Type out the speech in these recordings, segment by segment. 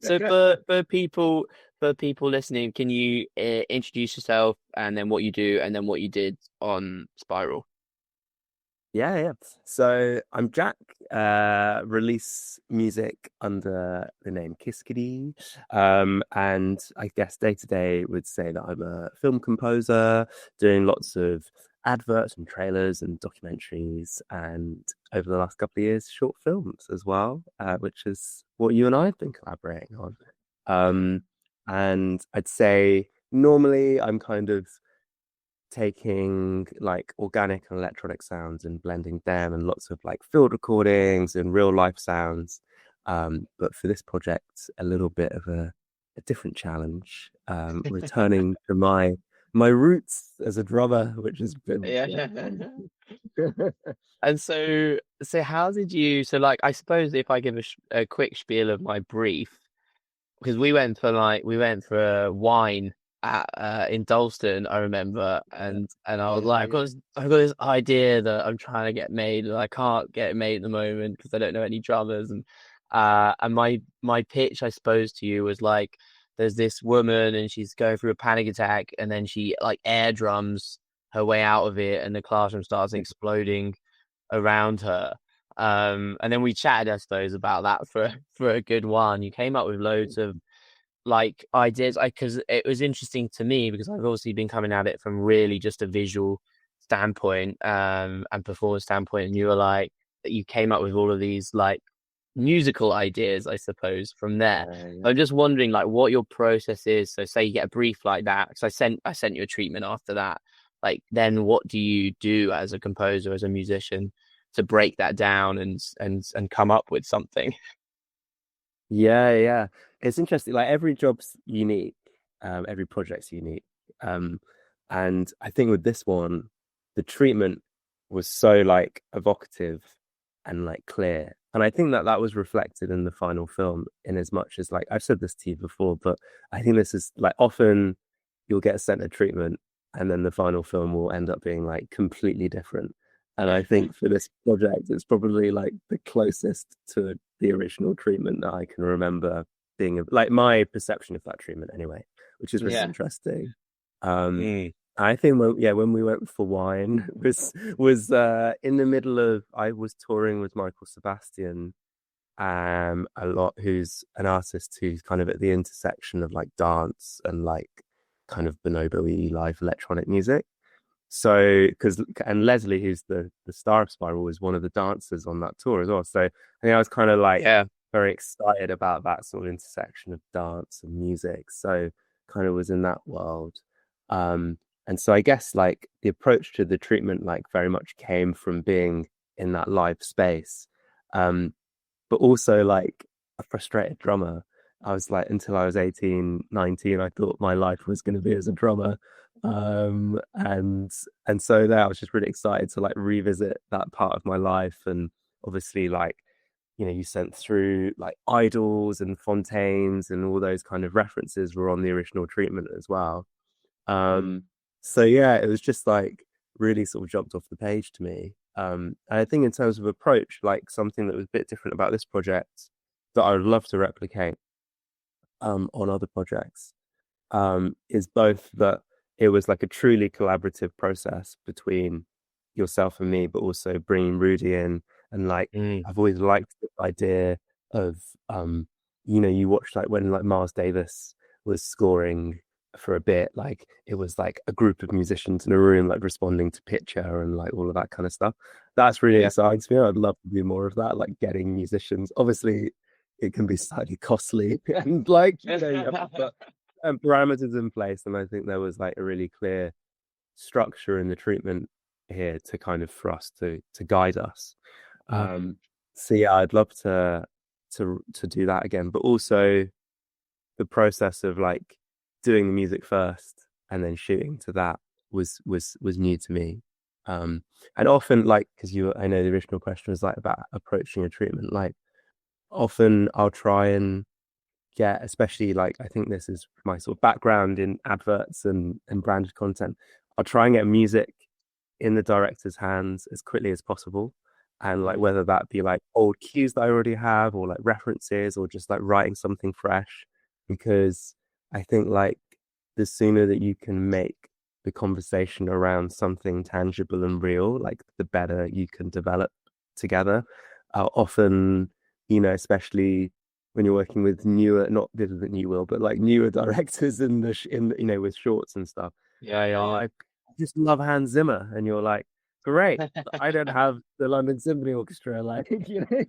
So for people listening, can you introduce yourself and then what you do and then what you did on Spiral? Yeah, yeah. So I'm Jack, release music under the name Kiskadee. And I guess day to day would say that I'm a film composer doing lots of adverts and trailers and documentaries, and over the last couple of years, short films as well, which is what you and I have been collaborating on. Um, and I'd say normally I'm kind of taking like organic and electronic sounds and blending them and lots of like field recordings and real life sounds. But for this project, a little bit of a different challenge, returning to my roots as a drummer, which has been Yeah. fun. And so how did you, so like, I suppose if I give a quick spiel of my brief, because we went for a wine at in Dalston, I remember, and I was Yeah, like, yeah. I've got this idea that I'm trying to get made, and I can't get it made at the moment because I don't know any drummers, and my pitch, I suppose, to you was like, there's this woman and she's going through a panic attack, and then she like air drums her way out of it, and the classroom starts exploding around her. And then we chatted, I suppose, about that for a good one. You came up with loads of like ideas, because it was interesting to me because I've obviously been coming at it from really just a visual standpoint, and performance standpoint, and you were like that you came up with all of these like musical ideas, I suppose, from there. Yeah. I'm just wondering like what your process is. So say you get a brief like that, because I sent you a treatment after that. Like then what do you do as a composer, as a musician, to break that down and come up with something? Yeah, yeah. It's interesting. Like every job's unique, every project's unique. Um, and I think with this one, the treatment was so like evocative and like clear. And I think that that was reflected in the final film in as much as like I've said this to you before, but I think this is like often you'll get sent a treatment and then the final film will end up being like completely different. And I think for this project, it's probably like the closest to the original treatment that I can remember being like my perception of that treatment anyway, which is really Yeah. interesting. Um, Mm. I think when we went for wine was in the middle of I was touring with Michael Sebastian a lot, who's an artist who's kind of at the intersection of like dance and like kind of bonobo-y live electronic music. So, because and Leslie, who's the star of Spiral, was one of the dancers on that tour as well. So, I think I was kind of like Yeah. very excited about that sort of intersection of dance and music. So, kind of was in that world. Um, and so I guess like the approach to the treatment like very much came from being in that live space. Um, but also like a frustrated drummer. I was like, until I was 18, 19, I thought my life was going to be as a drummer. Um, and and so there I was just really excited to like revisit that part of my life. And obviously like, you sent through like idols and fontaines and all those kind of references were on the original treatment as well. Mm. So yeah, it was just like really sort of jumped off the page to me. And I think in terms of approach, like something that was a bit different about this project that I would love to replicate on other projects is both that it was like a truly collaborative process between yourself and me, but also bringing Rudy in. And like, Mm. I've always liked the idea of, um, you watch like when like Miles Davis was scoring for a bit, like it was like a group of musicians in a room, like responding to picture and like all of that kind of stuff. That's really Yeah. exciting to me. I'd love to do more of that, like getting musicians. Obviously, it can be slightly costly and like, you have to put parameters in place. And I think there was like a really clear structure in the treatment here to kind of for us to guide us. Mm. Um, so yeah, I'd love to do that again, but also the process of like doing the music first and then shooting to that was new to me. Um, and often like because I know the original question was like about approaching a treatment. Like often I'll try and get, especially like I think this is my sort of background in adverts and branded content. I'll try and get music in the director's hands as quickly as possible. and like Mm. whether that be like old cues that I already have or like references or just like writing something fresh, because I think like the sooner that you can make the conversation around something tangible and real, like the better you can develop together. Often, especially when you're working with newer, not that you will, but like newer directors in with shorts and stuff. Yeah, yeah, Oh, yeah. I just love Hans Zimmer, and you're like, great. I don't have the London Symphony Orchestra, like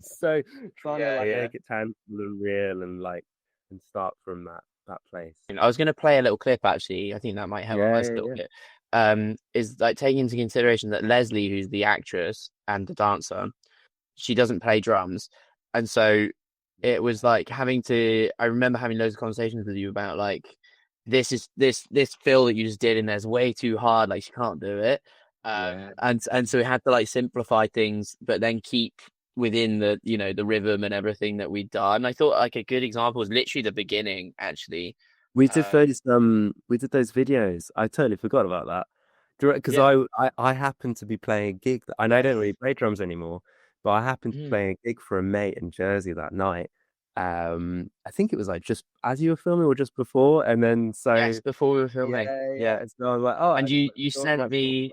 so trying to Yeah, like yeah. make it tangible and real and like and start from that place. I was going to play a little clip actually. I think that might help Yeah, us a yeah, little yeah. bit. Is like taking into consideration that Leslie, who's the actress and the dancer, she doesn't play drums, and so it was like having to. I remember having loads of conversations with you about like this fill that you just did, and there's way too hard. Like she can't do it, Yeah. and so we had to like simplify things, but then keep within the the rhythm and everything that we'd done. I thought like a good example was literally the beginning, actually. Um, We did those videos. I totally forgot about that. Because yeah. I happened to be playing a gig, and I don't Yes. really play drums anymore, but I happened to be Mm. playing a gig for a mate in Jersey that night. I think it was like just as you were filming or just before, and then Yes, so before we were filming. yeah, Yeah. yeah. So I was like, oh, And you like, you not sent much more me.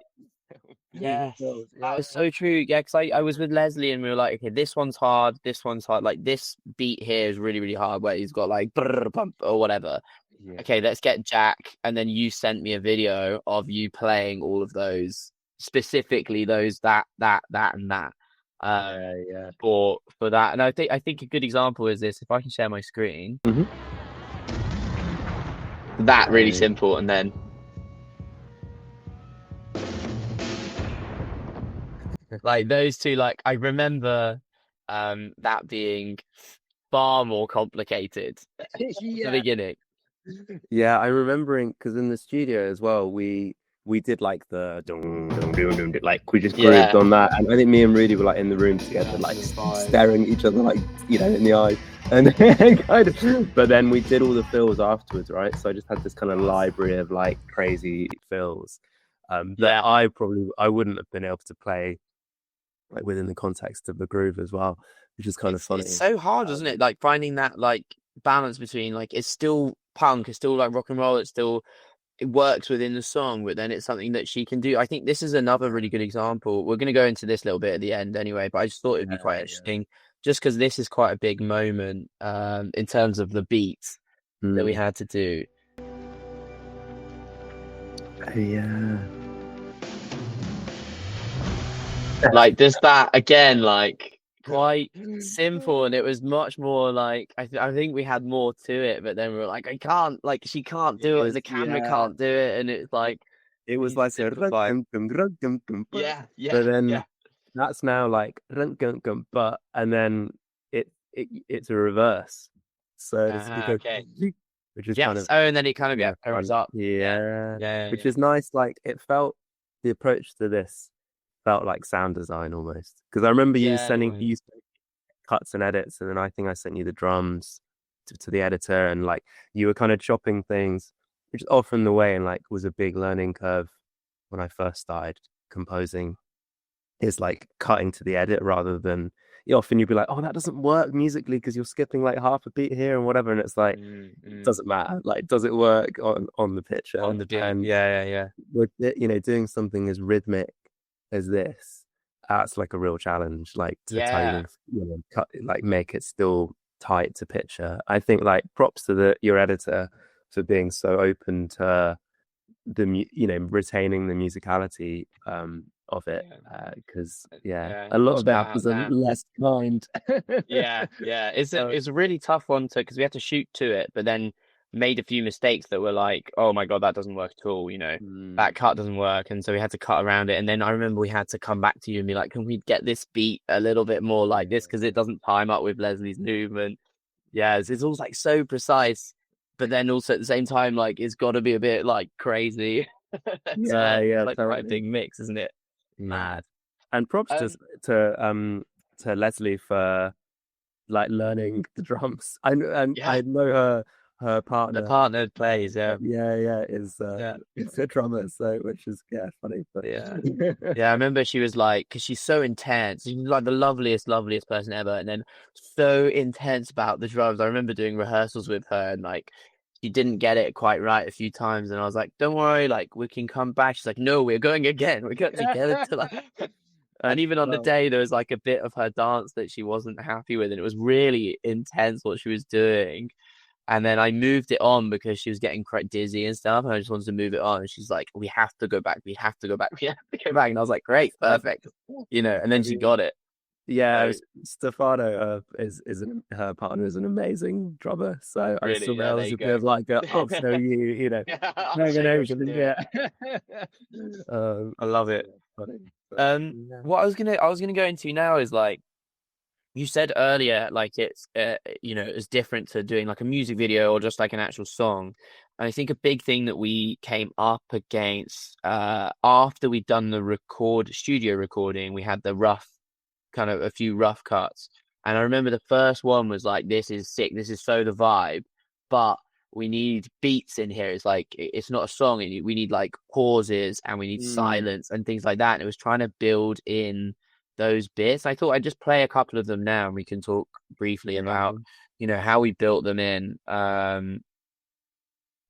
moving Yes, films. that Yeah, was so true. Yeah, because I was with Leslie and we were like, okay, this one's hard, this one's hard. Like this beat here is really, really hard where he's got like brrr, bump or whatever. yeah, Okay, let's get Jack. And then you sent me a video of you playing all of those, specifically those that and that. yeah, yeah. For that. And I think a good example is this. If I can share my screen, Hmm. that really Yeah, simple, and then like those two, like I remember that being far more complicated at the yeah. beginning. Yeah, I'm remembering because in the studio as well, we did like the dun, dun, dun, dun, dun, like we just grooved Yeah. on that, and I think me and Rudy were like in the room together, Yeah, like the vibe. staring at each other, like in the eyes, and then kind of. But then we did all the fills afterwards, right? So I just had this kind of library of like crazy fills, that Yeah. I wouldn't have been able to play like within the context of the groove as well, which is kind of It's funny. so hard, isn't it? Um, Like finding that like balance between like it's still punk, it's still like rock and roll, it works within the song, but then it's something that she can do. I think this is another really good example. We're going to go into this a little bit at the end anyway, but I just thought it'd be quite yeah, interesting just because this is quite a big moment in terms of the beats that we mm. had to do. Yeah. Like, does that again, like quite simple, and it was much more like I think we had more to it, but then we were like, I can't, like she can't It do it, was the camera yeah. can't do it, and it's like It we was need to like a run, simplify. dum, dum, run, dum, dum, but Yeah, yeah, but then yeah. that's now like run, dum, dum, but and then it's a reverse. So you go, Okay. which is kind Yes. of Oh, and then it kind of, yeah, fun. opens up. Yeah. Yeah, Yeah, which yeah, is nice. Like it felt the approach to this felt like sound design almost. Because I remember you yeah. It sending was. you cuts and edits, and then I think I sent you the drums to the editor, and like you were kind of chopping things, which is often the way, and like was a big learning curve when I first started composing. Is like cutting to the edit rather than often you'd be like, oh, that doesn't work musically because you're skipping like half a beat here and whatever, and it's like Mm, it mm. doesn't matter. Like, does it work on the picture? On the beat. And Yeah, yeah, yeah. with doing something as rhythmic as this, that's like a real challenge, like to Yeah. tone, cut, like make it still tight to picture. I think like props to your editor for being so open to retaining the musicality of it, Yeah. because yeah, Yeah. a lot of Shout it out happens a Dan. less kind. Yeah, yeah. It's a So, it's a really tough one to because we had to shoot to it, but then made a few mistakes that were like, oh my God, that doesn't work at all, mm, that cut doesn't work, and so we had to cut around it. And then I remember we had to come back to you and be like, can we get this beat a little bit more like this because it doesn't time up with Leslie's movement. Yeah, it's all like so precise, but then also at the same time, like it's got to be a bit like crazy as yeah, well. It's yeah, like quite a totally. big mix, isn't it? Yeah, Mad. and props Um, to Leslie for like learning the drums. And yeah, I know her. her The partner, partner plays, yeah. yeah, Yeah. is a drummer, so which is funny, but Yeah. Yeah, I remember she was like, because she's so intense. She's like the loveliest, loveliest person ever. And then so intense about the drums. I remember doing rehearsals with her and like she didn't get it quite right a few times. And I was like, don't worry, like we can come back. She's like, no, we're going again. We're going together to like. And even on the well, day, there was like a bit of her dance that she wasn't happy with. And it was really intense what she was doing. And then I moved it on because she was getting quite dizzy and stuff. And I just wanted to move it on. And she's like, we have to go back. We have to go back. We have to go back. And I was like, great, I perfect. You know, and then she mean, got it. yeah, So Stefano her partner is an amazing drummer, so I really, still yeah, there there was you a bit go. of like I'll show you, I'll show you how to combination, do it. yeah. I love it. Yeah, funny, but yeah. What I was gonna go into now is like you said earlier, like it's you know, it's different to doing like a music video or just like an actual song. And I think a big thing that we came up against after we'd done the studio recording, we had the rough kind of a few rough cuts. And I remember the first one was like, this is sick, this is so the vibe, but we need beats in here. It's like it's not a song. We need like pauses and we need Mm, silence and things like that. And it was trying to build in those bits. I thought I'd just play a couple of them now and we can talk briefly about, yeah. you know, how we built them in.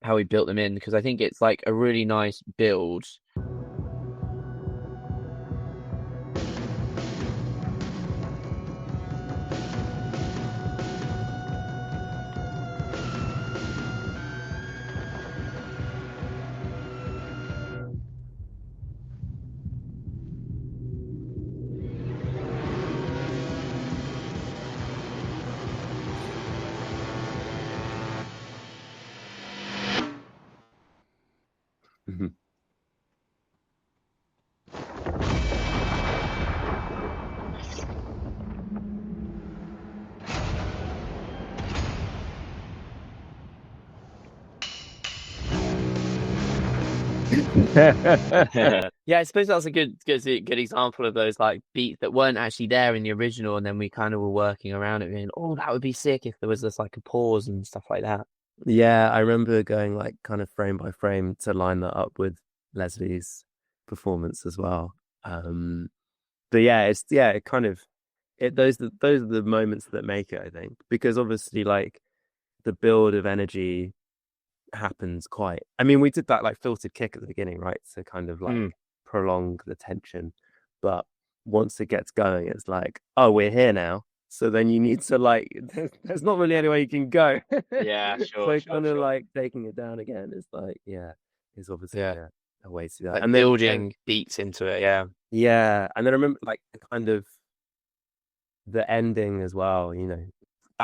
How we built them in because I think it's like a really nice build. Yeah, I suppose that's a good example of those like beats that weren't actually there in the original, and then we kind of were working around it, being, oh, that would be sick if there was this like a pause and stuff like that. Yeah, I remember going like kind of frame by frame to line that up with Leslie's performance as well. But yeah, it kind of those are the moments that make it, I think, because obviously like the build of energy happens quite. I mean, we did that like filtered kick at the beginning, right? To kind of like Mm. prolong the tension. But once it gets going, it's like, oh, we're here now. So then you need to like, there's not really anywhere you can go. Yeah, sure, So sure, kind of sure. like taking it down again is like, yeah, is obviously Yeah, a way to do that. like building beats into it. Yeah. Yeah, and then I remember like kind of the ending as well.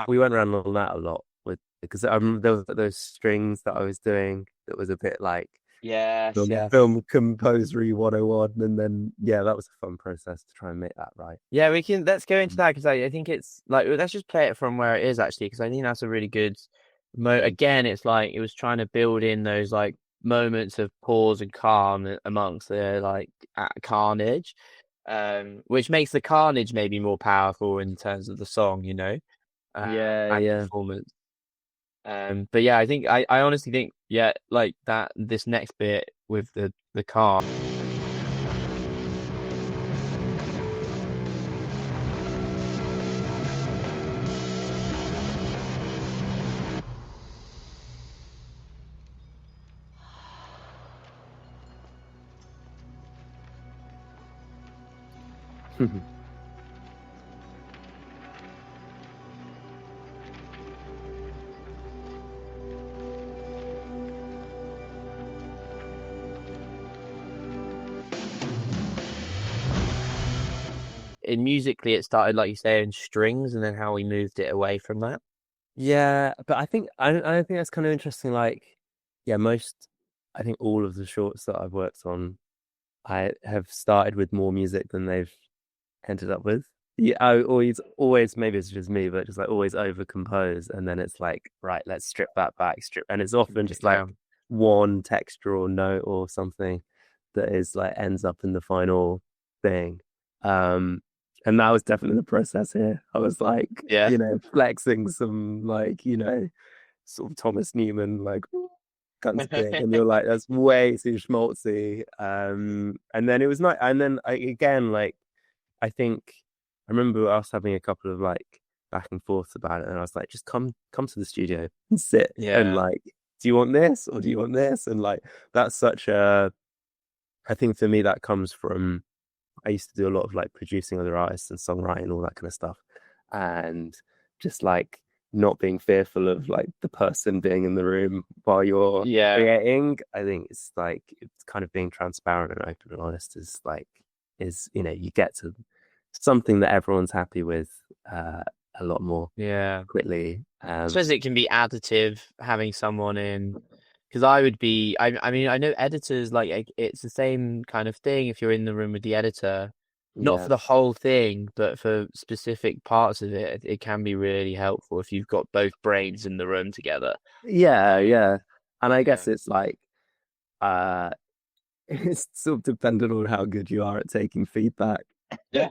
We went around on that a lot with because I remember there was those strings that I was doing that was a bit like Yes, yes. film composery 101, and then yeah, that was a fun process to try and make that right. Yeah, we can. Let's go into that because I think it's like let's just play it from where it is actually because I think that's a really good Again, it's like it was trying to build in those like moments of pause and calm amongst the like carnage, which makes the carnage maybe more powerful in terms of the song, you know, Yeah, and yeah. performance. But yeah, I honestly think yeah, like that this next bit with the car. In musically, it started like you say in strings, and then how we moved it away from that. Yeah, but I think that's kind of interesting. Like, yeah, I think all of the shorts that I've worked on, I have started with more music than they've ended up with. Yeah, I always maybe it's just me, but just like always over compose, and then it's like, right, let's strip that back, and it's often Strip just it like down. one texture or note or something that is like ends up in the final thing. Um, and that was definitely the process here. I was like, Yeah. flexing some like, sort of Thomas Newman, like guns big, and you're like, that's way too schmaltzy. And then it was not, and then again, like I think I remember us having a couple of like back and forths about it, and I was like, just come to the studio and sit and Yeah. like, do you want this or do you want this? And like that's such a, I think for me that comes from I used to do a lot of like producing other artists and songwriting, all that kind of stuff. And just like not being fearful of like the person being in the room while you're Yeah. creating. I think it's like it's kind of being transparent and open and honest is you get to something that everyone's happy with a lot more Yeah. quickly. I suppose it can be additive having someone in because I would be I mean I know editors it's the same kind of thing if you're in the room with the editor, not for Yeah. the whole thing, but for specific parts of it, it can be really helpful if you've got both brains in the room together. Yeah, yeah. And I Yeah. guess it's like uh it's sort of dependent on how good you are at taking feedback. Yeah.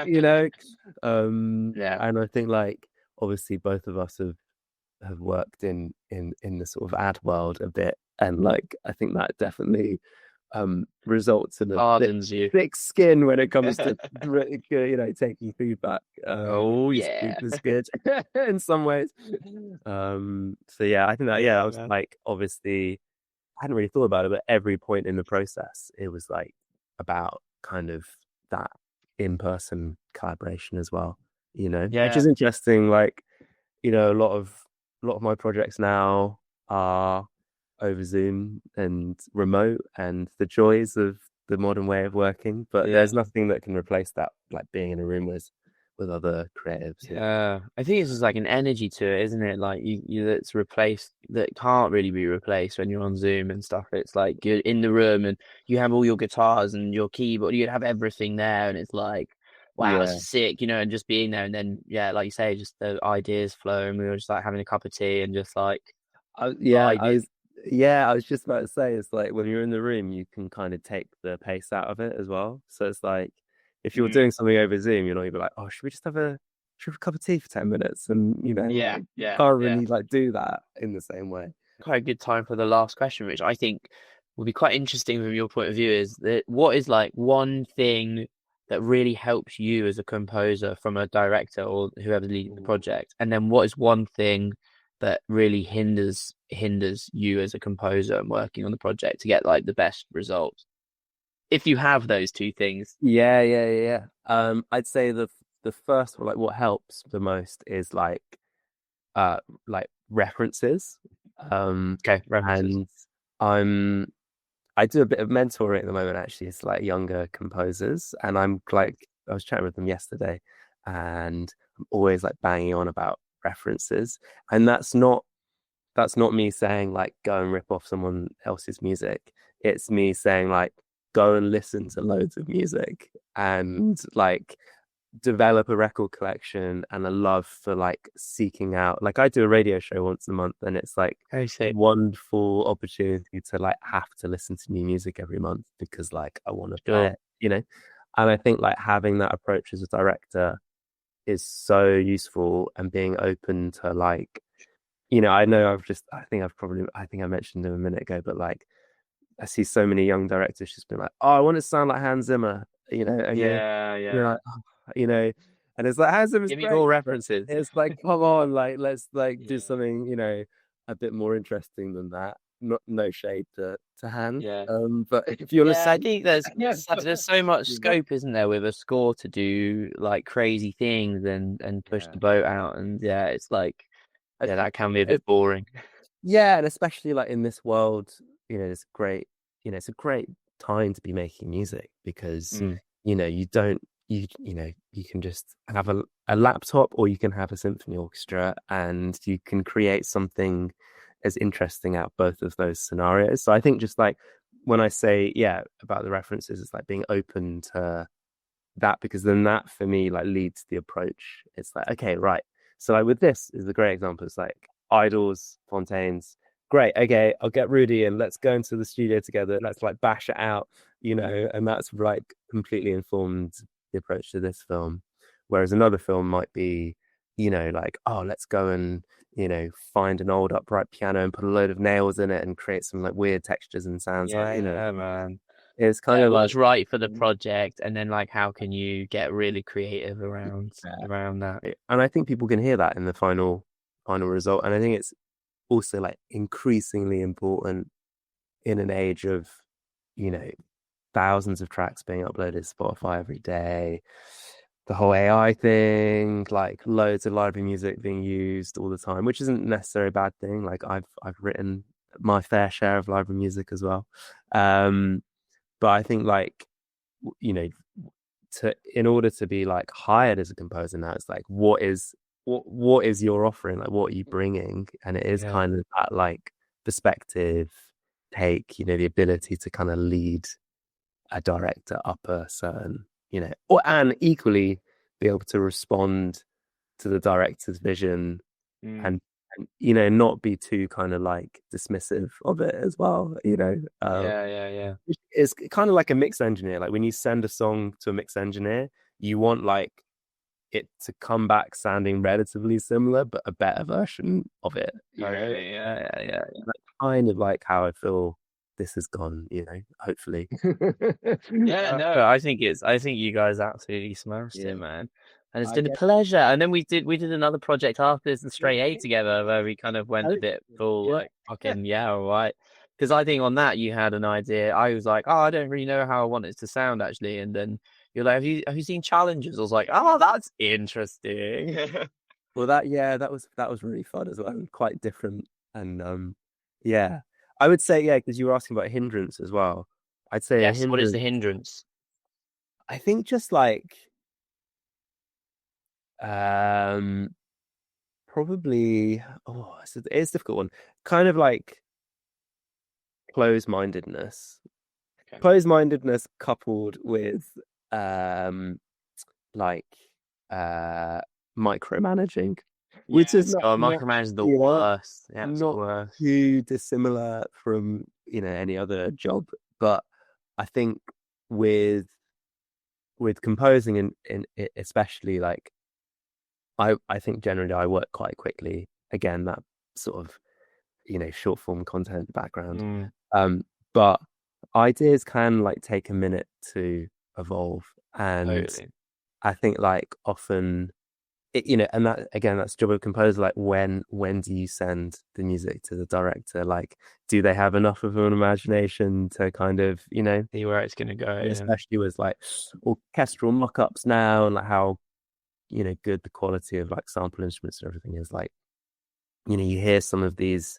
you know Yeah. and I think like obviously both of us have worked in the sort of ad world a bit, and like I think that definitely results in a Hardens you. thick skin when it comes to taking feedback, Oh which yeah. is good in some ways. So yeah, I think that I was Yeah. like obviously I hadn't really thought about it, but every point in the process, it was like about kind of that in-person collaboration as well, which Yeah. is interesting. Like, a lot of my projects now are over Zoom and remote and the joys of the modern way of working, but Yeah. there's nothing that can replace that, like being in a room with other creatives. Yeah, I think it's just like an energy to it, isn't it? Like you that's replaced that can't really be replaced when you're on Zoom and stuff. It's like you're in the room and you have all your guitars and your keyboard, you have everything there, and it's like, wow, this Yeah. is sick, and just being there, and then yeah, like you say, just the ideas flow, and we were just like having a cup of tea and just like I, yeah, I vibing. was yeah, I was just about to say it's like when you're in the room, you can kind of take the pace out of it as well. So it's like if you're Mm. doing something over Zoom, you're not even like, oh, should we have a cup of tea for 10 minutes? And Yeah, like you yeah, can't yeah. really like do that in the same way. Quite a good time for the last question, which I think will be quite interesting from your point of view, is that what is like one thing that really helps you as a composer from a director or whoever's leading the Ooh. project, and then what is one thing that really hinders you as a composer and working on the project to get like the best results? If you have those two things. Yeah, yeah, yeah. Yeah. I'd say the first one, like what helps the most is uh like references. Um Okay, references. and I'm I do a bit of mentoring at the moment, actually. It's like younger composers, and I'm like, I was chatting with them yesterday, and I'm always like banging on about references, and that's not me saying like go and rip off someone else's music. It's me saying like go and listen to loads of music and like develop a record collection and a love for like seeking out, like I do a radio show once a month, and it's like I see. wonderful opportunity to like have to listen to new music every month because like I want to play Sure. it. And I think like having that approach as a director is so useful, and being open to like I know I think I mentioned him a minute ago, but like I see so many young directors just being like, oh, I want to sound like Hans Zimmer, and Yeah, you're yeah. like, oh, and it's like Hans Zimmer's Give me more great. references. It's like, come on, like let's like do Yeah. something, a bit more interesting than that. Not no shade to Hans. Yeah. But if you're Yeah, I listening, think there's so much you know, scope, isn't there, with a score to do like crazy things and push yeah. the boat out, and yeah, it's like I, yeah, that can be a I, bit boring. Yeah, and especially like in this world, it's a great time to be making music because, Mm. you don't you can just have a laptop, or you can have a symphony orchestra, and you can create something as interesting out of both of those scenarios. So I think just like when I say, yeah, about the references, it's like being open to that, because then that for me like leads the approach. It's like, okay, right. So like with this is a great example. It's like Idols, Fontaines. Great. Okay, I'll get Rudy and let's go into the studio together. Let's like bash it out, and that's like completely informed the approach to this film. Whereas another film might be, like, oh, let's go and, find an old upright piano and put a load of nails in it and create some like weird textures and sounds. Like, Yeah, man. it's kind Yeah, of what's like, right for the project, and then like how can you get really creative yeah. around that? And I think people can hear that in the final result. And I think it's also like increasingly important in an age of, you know, thousands of tracks being uploaded to Spotify every day. The whole AI thing, like loads of library music being used all the time, which isn't necessarily a bad thing. Like I've written my fair share of library music as well. Um, but I think like you know, to in order to be like hired as a composer now, it's like what is your offering? Like what are you bringing? And it is Yeah. kind of that like perspective take, the ability to kind of lead a director up a certain, or and equally be able to respond to the director's vision Mm. and not be too kind of like dismissive of it as well. Yeah. It's kind of like a mix engineer. Like when you send a song to a mix engineer, you want like it to come back sounding relatively similar, but a better version of it. Totally. Yeah. That's kind of like how I feel this has gone, hopefully. Yeah, no, I think you guys absolutely smashed it, Yeah, man. And it's I been a guess. pleasure. And then we did another project after this, the Straight A together, where we kind of went Oh, a bit full yeah. like fucking yeah, all right. Because I think on that you had an idea. I was like, oh, I don't really know how I want it to sound actually. And then you're like, have you seen Challenges? I was like, oh, that's interesting. Well, that was really fun as well, and quite different. And yeah, I would say yeah, because you were asking about hindrance as well. I'd say a Yes. What is the hindrance. hindrance? I think just like um probably it's a difficult one. Kind of like closed-mindedness. Okay. Closed-mindedness coupled with um like uh micromanaging, which is Yes. not God, not micromanage is the you know worst. Yeah, it's the not worst. too dissimilar from any other job, but I think with composing in especially like I think generally I work quite quickly. Again, that sort of short form content background. Mm, Um, but ideas can like take a minute to evolve, and totally. I think like often and that again that's the job of composer. Like when do you send the music to the director? Like, do they have enough of an imagination to kind of See where it's gonna go. Yeah. especially with like orchestral mock-ups now and like how good the quality of like sample instruments and everything is. Like you hear some of these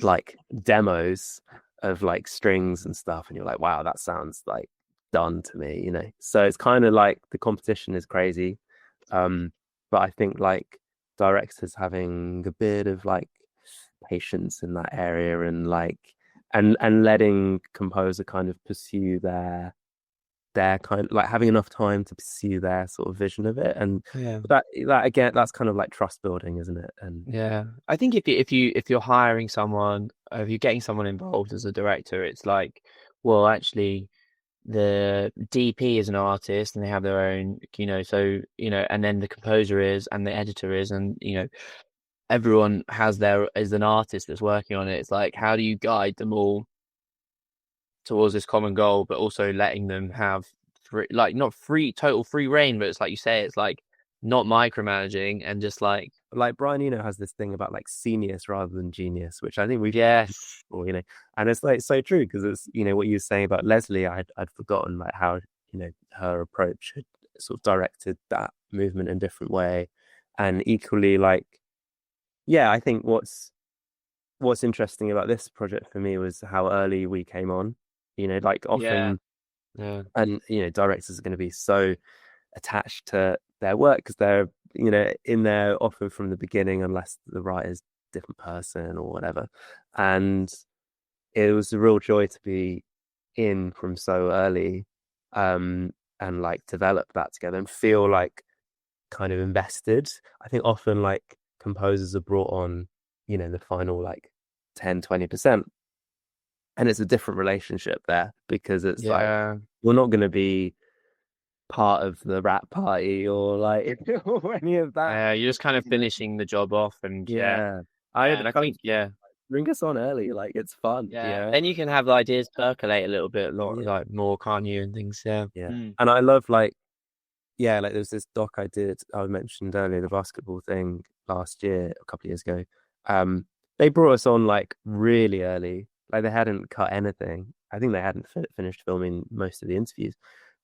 like demos of like strings and stuff and you're like, wow, that sounds like done to me. So it's kind of like the competition is crazy. But I think like directors having a bit of like patience in that area and like and letting composer kind of pursue their kind of like having enough time to pursue their sort of vision of it. And Yeah. that again, that's kind of like trust building, isn't it? And Yeah. I think if you're hiring someone, if you're getting someone involved as a director, it's like, well, actually, the DP is an artist and they have their own, so and then the composer is and the editor is, and everyone has their is an artist that's working on it. It's like, how do you guide them all towards this common goal, but also letting them have free, like not free, total free reign, but it's like you say, it's like not micromanaging and just like Brian Eno has this thing about like genius rather than genius, which I think we've yes, or and it's like so true because it's what you were saying about Leslie. I'd forgotten like how her approach had sort of directed that movement in a different way, and equally like yeah, I think what's interesting about this project for me was how early we came on. Like yeah, often, yeah, and directors are going to be so attached to their work because they're in there often from the beginning unless the writer's a different person or whatever. And it was a real joy to be in from so early, and like develop that together and feel like kind of invested. I think often like composers are brought on the final like 10-20%, and it's a different relationship there because it's like yeah, you're not going to be part of the rap party or like or any of that. You're just kind of finishing the job off, and yeah, Yeah, I yeah, had and I kind think of yeah, bring us on early. Like it's fun, you yeah. know. Then you can have the ideas percolate a little bit, lot Yeah, like more, can't you, and things. Yeah. yeah. Mm. And I love like yeah, like there was this doc I mentioned earlier, the basketball thing last year, a couple of years ago. They brought us on like really early, like they hadn't cut anything. I think they hadn't finished filming most of the interviews,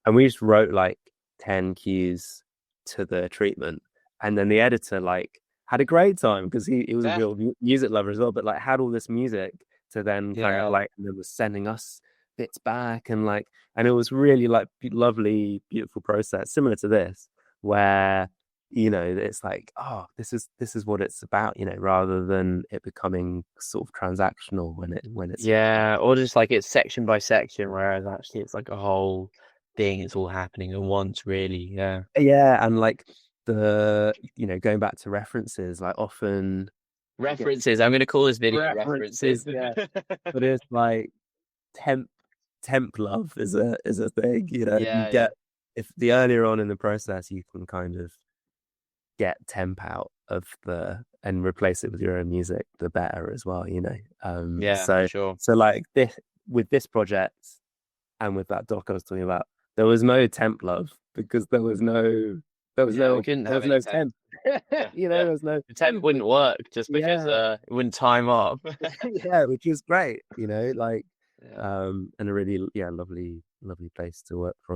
and we just wrote like 10 cues to the treatment, and then the editor like had a great time because he was a Yeah. real music lover as well, but like had all this music to then kind of Yeah. like and then was sending us bits back and like and it was really like lovely, beautiful process, similar to this, where it's like, oh, this is what it's about, rather than it becoming sort of transactional when it's Yeah, or just like it's section by section, whereas actually it's like a whole thing. It's all happening at once, really. Yeah. yeah, and like going back to references, like often References. I'm going to call this video references, references. yeah, but it's like temp temp love is a thing, you Yeah, yeah. get if the earlier on in the process you can kind of get temp out of the and replace it with your own music, the better as well, Yeah, for so sure. like this with this project and with that doc I was talking about, there was no temp love because Yeah, we couldn't there have was any no temp. temp. Yeah, There yeah. was no The temp wouldn't work just because yeah it wouldn't time up. yeah, which is great, like Yeah. and a really lovely place to work from.